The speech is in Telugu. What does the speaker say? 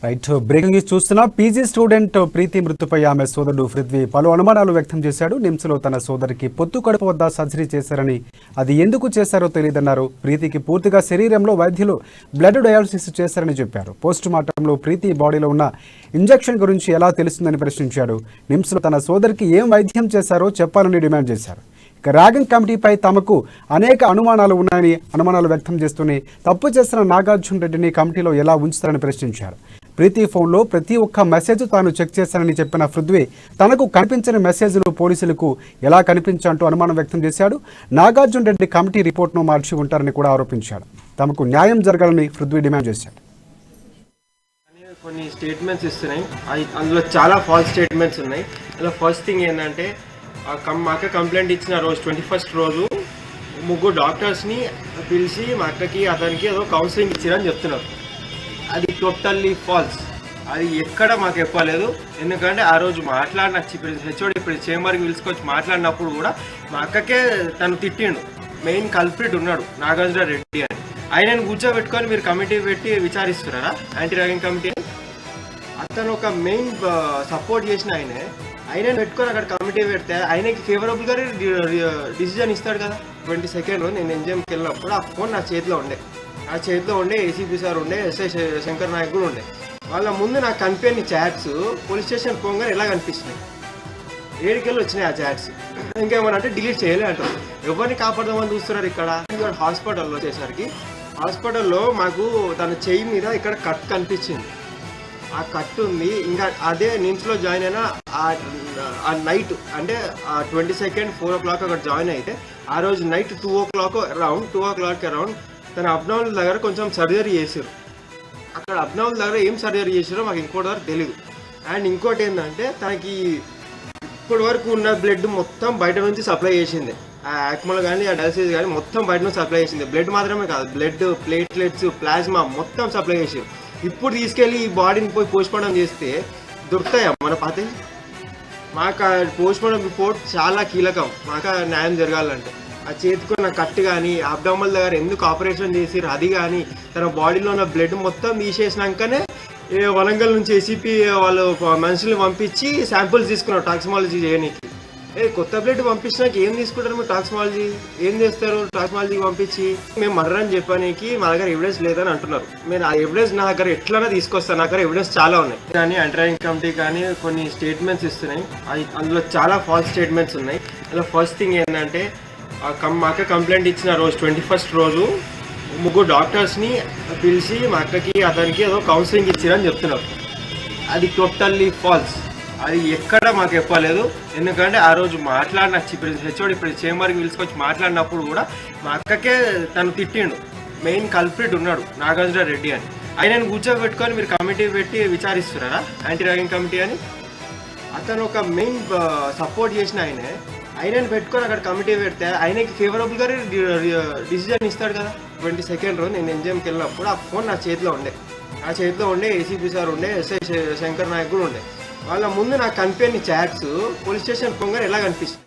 రైట్ బ్రేకింగ్ న్యూస్ చూస్తున్నా పీజీ స్టూడెంట్ ప్రీతి మృతిపై ఆమె సోదరుడు పృథ్వీ పలు అనుమానాలు వ్యక్తం చేశాడు. నిమ్స్లో తన సోదరికి పొత్తు కడుపు వద్ద సర్జరీ చేశారని, అది ఎందుకు చేశారో తెలియదన్నారు. ప్రీతికి పూర్తిగా శరీరంలో వైద్యులు బ్లడ్ డయాలసిస్ చేశారని చెప్పారు. పోస్ట్ మార్టంలో ప్రీతి బాడీలో ఉన్న ఇంజెక్షన్ గురించి ఎలా తెలుస్తుందని ప్రశ్నించాడు. నిమ్స్లో తన సోదరికి ఏం వైద్యం చేశారో చెప్పాలని డిమాండ్ చేశారు. ర్యాగింగ్ కమిటీపై తమకు అనేక అనుమానాలు ఉన్నాయని అనుమానాలు వ్యక్తం చేస్తూనే తప్పు చేసిన నాగార్జున రెడ్డిని కమిటీలో ఎలా ఉంచుతారని ప్రశ్నించారు. ప్రీతి ఫోన్లో ప్రతి ఒక్క మెసేజ్ తాను చెక్ చేశానని చెప్పిన పృథ్వీ తనకు కనిపించిన మెసేజ్లు పోలీసులకు ఎలా కనిపించాలంటూ అనుమానం వ్యక్తం చేశాడు. నాగార్జున రెడ్డి కమిటీ రిపోర్ట్ను మార్చి ఉంటారని కూడా ఆరోపించాడు. తమకు న్యాయం జరగాలని పృథ్వీ డిమాండ్ చేశాడు. కొన్ని స్టేట్మెంట్స్ ఇస్తున్నాయి, అందులో చాలా ఫాల్స్ స్టేట్మెంట్స్ ఉన్నాయి. అందులో ఫస్ట్ థింగ్ ఏంటంటే మా అక్క కంప్లైంట్ ఇచ్చిన రోజు 21st రోజు ముగ్గురు డాక్టర్స్ని పిలిచి మా అక్కకి అతనికి ఏదో కౌన్సిలింగ్ ఇచ్చారని చెప్తున్నారు. అది టోటల్లీ ఫాల్స్. అది ఎక్కడ మాకు చెప్పలేదు. ఎందుకంటే ఆ రోజు మాట్లాడిన హెచ్ఓడి ఇప్పుడు చేంబర్కి పిలుచుకొచ్చి మాట్లాడినప్పుడు కూడా మా అక్కకే తను తిట్టిండు. మెయిన్ కల్ప్రిట్ ఉన్నాడు నాగార్జున రెడ్డి అని. ఆయనను కూర్చోబెట్టుకొని మీరు కమిటీ పెట్టి విచారిస్తున్నారా యాంటీ ర్యాగింగ్ కమిటీ? అతను ఒక మెయిన్ సపోర్ట్ చేసిన ఆయనను పెట్టుకొని అక్కడ కమిటీ పెడితే ఆయనకి ఫేవరబుల్గానే డిసిజన్ ఇస్తాడు కదా. 22nd నేను ఎన్జిఎంకి వెళ్ళినప్పుడు ఆ ఫోన్ నా చేతిలో ఉండే ఏసీపీ సార్ ఉండే, ఎస్ఐ శంకర్ నాయక్ కూడా ఉండే. వాళ్ళ ముందు నాకు కనిపించిన చాట్స్ పోలీస్ స్టేషన్ పోగానే ఎలా కనిపిస్తున్నాయి, ఏడుకెళ్ళి వచ్చినాయి ఆ చాట్స్. ఇంకేమన్నా అంటే డిలీట్ చేయలే అంటారు. ఎవరిని కాపాడదామని చూస్తున్నారు. ఇక్కడ హాస్పిటల్లో వచ్చేసరికి హాస్పిటల్లో మాకు తన చెయ్యి మీద ఇక్కడ కట్ కనిపించింది. ఆ కట్ ఉంది. ఇంకా అదే నిమ్స్లో జాయిన్ అయినా ఆ నైట్ అంటే 22nd 4 o'clock అక్కడ జాయిన్ అయితే ఆ రోజు నైట్ 2 o'clock అరౌండ్ తన అబ్నార్మల్ దగ్గర కొంచెం సర్జరీ చేశారు. అక్కడ అబ్నార్మల్ దగ్గర ఏం సర్జరీ చేశారో మాకు ఇంకోటి వరకు తెలియదు. అండ్ ఇంకోటి ఏంటంటే తనకి ఇప్పటి వరకు ఉన్న బ్లడ్ మొత్తం బయట నుంచి సప్లై చేసింది. ఆ యాక్మల్ కానీ ఆ డయాలసిస్ కానీ మొత్తం బయట నుంచి సప్లై చేసింది. బ్లడ్ మాత్రమే కాదు, బ్లడ్, ప్లేట్లెట్స్, ప్లాస్మా మొత్తం సప్లై చేసారు. ఇప్పుడు తీసుకెళ్ళి ఈ బాడీని పోయి పోస్ట్మార్టం చేస్తే దొరుకుతాయా మన పాతే? మాకు పోస్ట్మార్టం రిపోర్ట్ చాలా కీలకం. మాకు న్యాయం జరగాలంటే ఆ చేతికున్న కట్టు కానీ అబ్డామల్ దగ్గర ఎందుకు ఆపరేషన్ చేసిరు అది కానీ తన బాడీలో ఉన్న బ్లడ్ మొత్తం తీసేసినాకనే వరంగల్ నుంచి ఏసీపీ వాళ్ళు మనుషుల్ని పంపించి శాంపుల్స్ తీసుకున్నారు టాక్సిమాలజీ చేయడానికి. కొత్త బ్లడ్ పంపించినాక ఏం తీసుకుంటారు మీరు? టాక్సిమాలజీ ఏం చేస్తారు? టాక్సిమాలజీకి పంపించి మేము మర్డర్ అని చెప్పడానికి మా దగ్గర ఎవిడెన్స్ లేదని అంటున్నారు. నేను ఆ ఎవిడెన్స్ నా దగ్గర ఎట్లైనా తీసుకొస్తాను. నా దగ్గర ఎవిడెన్స్ చాలా ఉన్నాయి. కానీ యాంటీ ర్యాగింగ్ కమిటీ కానీ కొన్ని స్టేట్మెంట్స్ ఇస్తున్నాయి, అందులో చాలా ఫాల్స్ స్టేట్మెంట్స్ ఉన్నాయి. అందులో ఫస్ట్ థింగ్ ఏంటంటే మా అక్క కంప్లైంట్ ఇచ్చిన రోజు 21st రోజు ముగ్గురు డాక్టర్స్ని పిలిచి మా అక్కకి అతనికి ఏదో కౌన్సిలింగ్ ఇచ్చారని చెప్తున్నారు. అది టోటల్లీ ఫాల్స్. అది ఎక్కడ మాకు చెప్పలేదు. ఎందుకంటే ఆ రోజు మాట్లాడిన హెచ్ఓడి ఇప్పుడు చేంబర్కి పిలుచుకొచ్చి మాట్లాడినప్పుడు కూడా మా అక్కకే తను తిట్టిండు. మెయిన్ కల్ప్రిట్ ఉన్నాడు నాగార్జున రెడ్డి అని. ఆయనను కూర్చోబెట్టుకొని మీరు కమిటీ పెట్టి విచారిస్తున్నారా యాంటీ ర్యాగింగ్ కమిటీ అని? అతను ఒక మెయిన్ సపోర్ట్ చేసిన ఆయనను పెట్టుకొని అక్కడ కమిటీ పెడితే ఆయనకి ఫేవరబుల్గానే డిసిజన్ ఇస్తాడు కదా. 22nd నేను ఎన్జిఎంకి వెళ్ళినప్పుడు ఆ ఫోన్ నా చేతిలో ఉండే ఏసీపీ సార్ ఉండే, ఎస్ఐ శంకర్ నాయక్ కూడా ఉండే. వాళ్ళ ముందు నాకు కనిపించిన చాట్స్ పోలీస్ స్టేషన్ పోగానే ఎలా కనిపిస్తుంది.